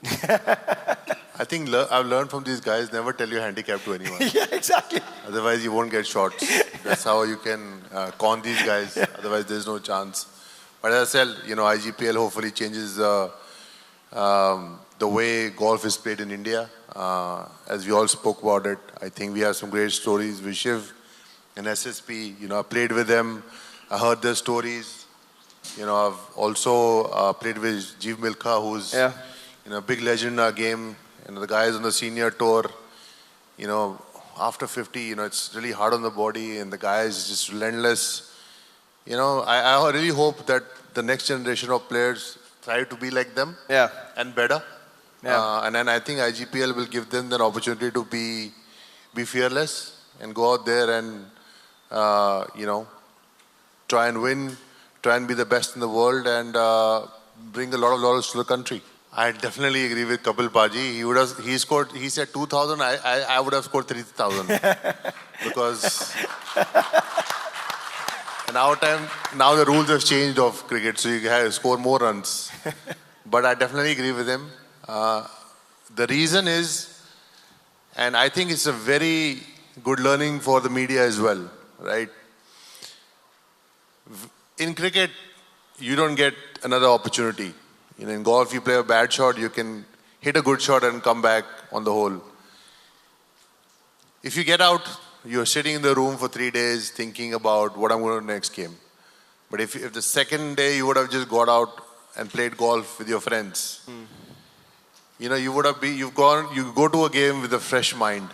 I think I've learned from these guys, never tell your handicap to anyone. Yeah, exactly. Otherwise, you won't get shots. That's how you can con these guys. Otherwise, there's no chance. But as I said, IGPL hopefully changes the way golf is played in India. As we all spoke about it, I think we have some great stories with Shiv and SSP. I played with them. I heard their stories. I've also played with Jeev Milkha, who's a big legend in our game. The guys on the senior tour, after 50, it's really hard on the body, and the guy is just relentless. I really hope that the next generation of players try to be like them and better. And then I think IGPL will give them the opportunity to be fearless and go out there and, try and win, try and be the best in the world and bring a lot of laurels to the country. I definitely agree with Kapil Paji. He said 2,000, I would have scored 3,000. Because now the rules have changed of cricket, so you can score more runs. But I definitely agree with him. The reason is, and I think it's a very good learning for the media as well, right? In cricket, you don't get another opportunity. In golf, you play a bad shot, you can hit a good shot and come back on the hole. If you get out, you're sitting in the room for 3 days thinking about what I'm going to do next game. But if the second day you would have just got out and played golf with your friends, you go to a game with a fresh mind.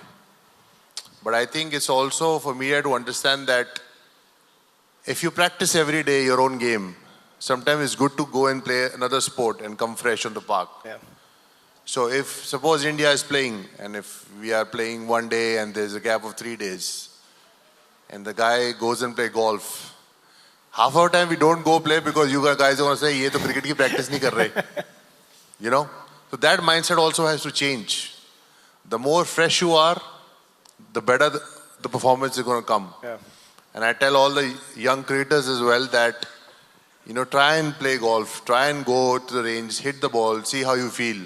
But I think it's also for media to understand that if you practice every day your own game, sometimes it's good to go and play another sport and come fresh on the park. Yeah. So if suppose India is playing, and if we are playing one day and there's a gap of 3 days, and the guy goes and play golf, half of the time we don't go play because you guys are going to say, "Ye to cricket ki practice nahi kar rahe." So that mindset also has to change. The more fresh you are, the better the performance is going to come. Yeah. And I tell all the young cricketers as well that, try and play golf, try and go to the range, hit the ball, see how you feel.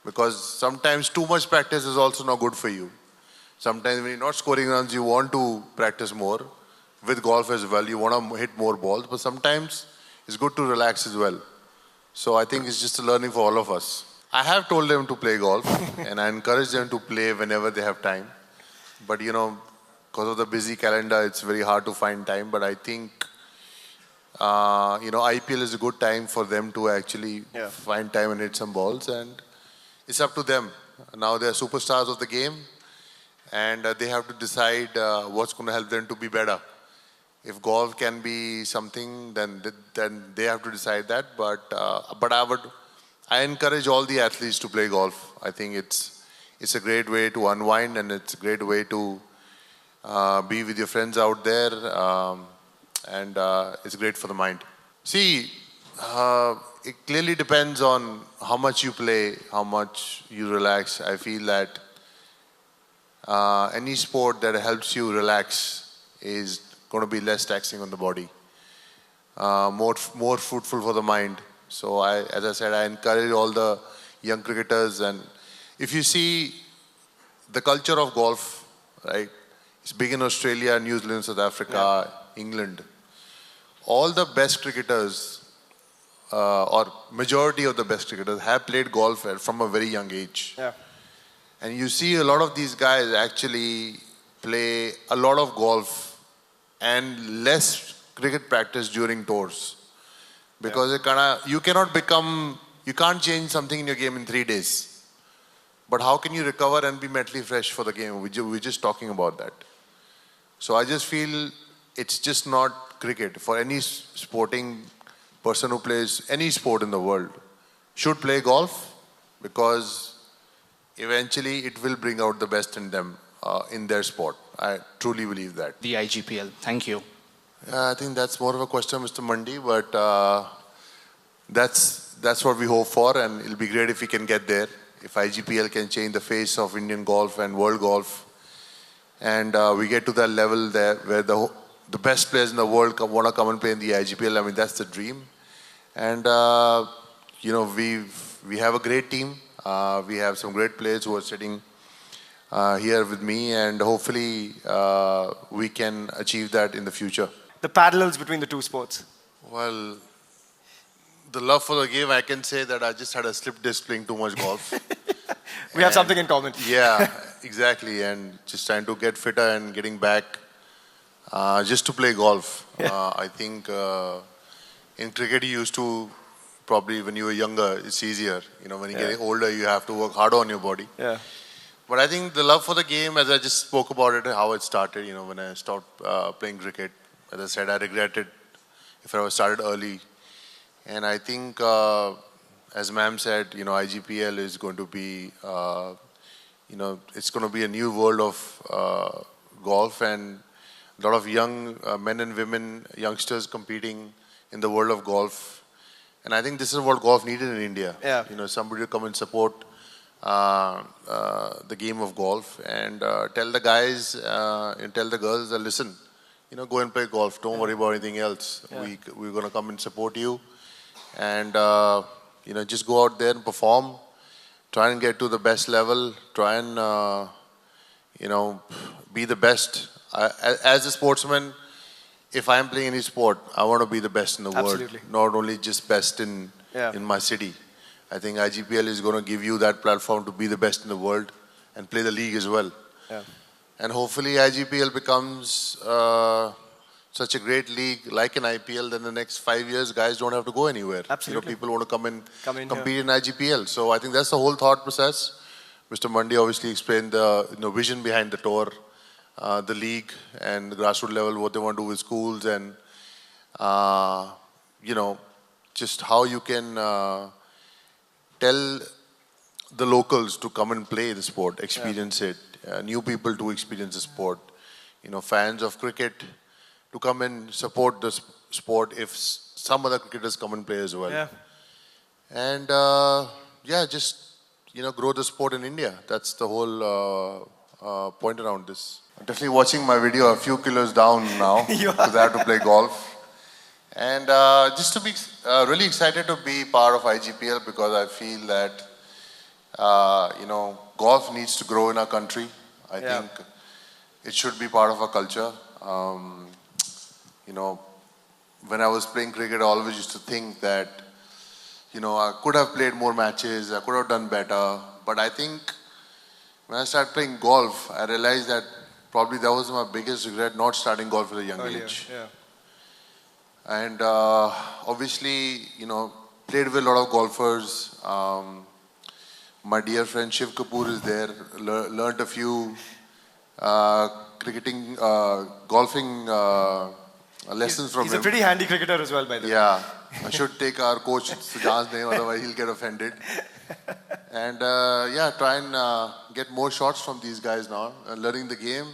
Because sometimes too much practice is also not good for you. Sometimes when you're not scoring runs, you want to practice more. With golf as well, you want to hit more balls. But sometimes it's good to relax as well. So I think it's just a learning for all of us. I have told them to play golf and I encourage them to play whenever they have time. But because of the busy calendar, it's very hard to find time. But I think, IPL is a good time for them to actually find time and hit some balls. And it's up to them. Now they're superstars of the game. And they have to decide what's going to help them to be better. If golf can be something, then they have to decide that. But I encourage all the athletes to play golf. I think it's a great way to unwind and it's a great way to be with your friends out there. And it's great for the mind. See, it clearly depends on how much you play, how much you relax. I feel that any sport that helps you relax is going to be less taxing on the body, more fruitful for the mind. So as I said, I encourage all the young cricketers. And if you see the culture of golf, right? It's big in Australia, New Zealand, South Africa, England. All the best cricketers, or majority of the best cricketers, have played golf from a very young age. Yeah. And you see a lot of these guys actually play a lot of golf and less cricket practice during tours. Because you can't change something in your game in 3 days. But how can you recover and be mentally fresh for the game? We're just talking about that. So I just feel it's just not cricket. For any sporting person who plays any sport in the world should play golf, because eventually it will bring out the best in them in their sport. I truly believe that. The IGPL. Thank you. I think that's more of a question, Mr. Mandi, but that's what we hope for, and it'll be great if we can get there. If IGPL can change the face of Indian golf and world golf, and we get to that level there where the best players in the world want to come and play in the IGPL, I mean, that's the dream. And, we have a great team. We have some great players who are sitting here with me, and hopefully we can achieve that in the future. The parallels between the two sports. Well, the love for the game, I can say that I just had a slip disc playing too much golf. We have something in common. Yeah, exactly. And just trying to get fitter and getting back just to play golf. I think in cricket you used to, probably when you were younger, it's easier. You know, when you're getting older, you have to work harder on your body. Yeah. But I think the love for the game, as I just spoke about it, how it started, you know, when I stopped playing cricket. As I said, I regretted if I was started early. And I think, as ma'am said, you know, IGPL is going to be, you know, it's going to be a new world of golf, and a lot of young men and women, youngsters competing in the world of golf. And I think this is what golf needed in India. Yeah. You know, somebody to come and support the game of golf and tell the guys and tell the girls, listen, you know, go and play golf. Don't worry about anything else. Yeah. We're going to come and support you. And, you know, just go out there and perform. Try and get to the best level. Try and, you know, be the best. As a sportsman, if I'm playing any sport, I want to be the best in the Absolutely. world. Not only just best in my city. I think IGPL is going to give you that platform to be the best in the world and play the league as well. Yeah. And hopefully IGPL becomes such a great league like an IPL, then the next 5 years guys don't have to go anywhere. Absolutely. You know, people want to come and compete here. in IGPL. So I think that's the whole thought process. Mr. Mandi obviously explained the vision behind the tour, the league and the grassroots level, what they want to do with schools and, you know, just how you can tell the locals to come and play the sport, experience it, new people to experience the sport, you know, fans of cricket to come and support the sport if some other cricketers come and play as well. Yeah. And yeah, just, you know, grow the sport in India. That's the whole point around this. I'm definitely watching my video a few kilos down now because I have to play golf. And just to be really excited to be part of IGPL because I feel that, you know, golf needs to grow in our country. I think it should be part of our culture. You know, when I was playing cricket, I always used to think that, you know, I could have played more matches, I could have done better. But I think when I started playing golf, I realized that probably that was my biggest regret, not starting golf at a young age. Yeah. And obviously, you know, played with a lot of golfers. My dear friend Shiv Kapoor is there, learned a few cricketing, golfing lessons from him. He's a pretty handy cricketer as well, by the way. Yeah, I should take our coach Sujan's name, otherwise he'll get offended. And yeah, try and get more shots from these guys now, learning the game.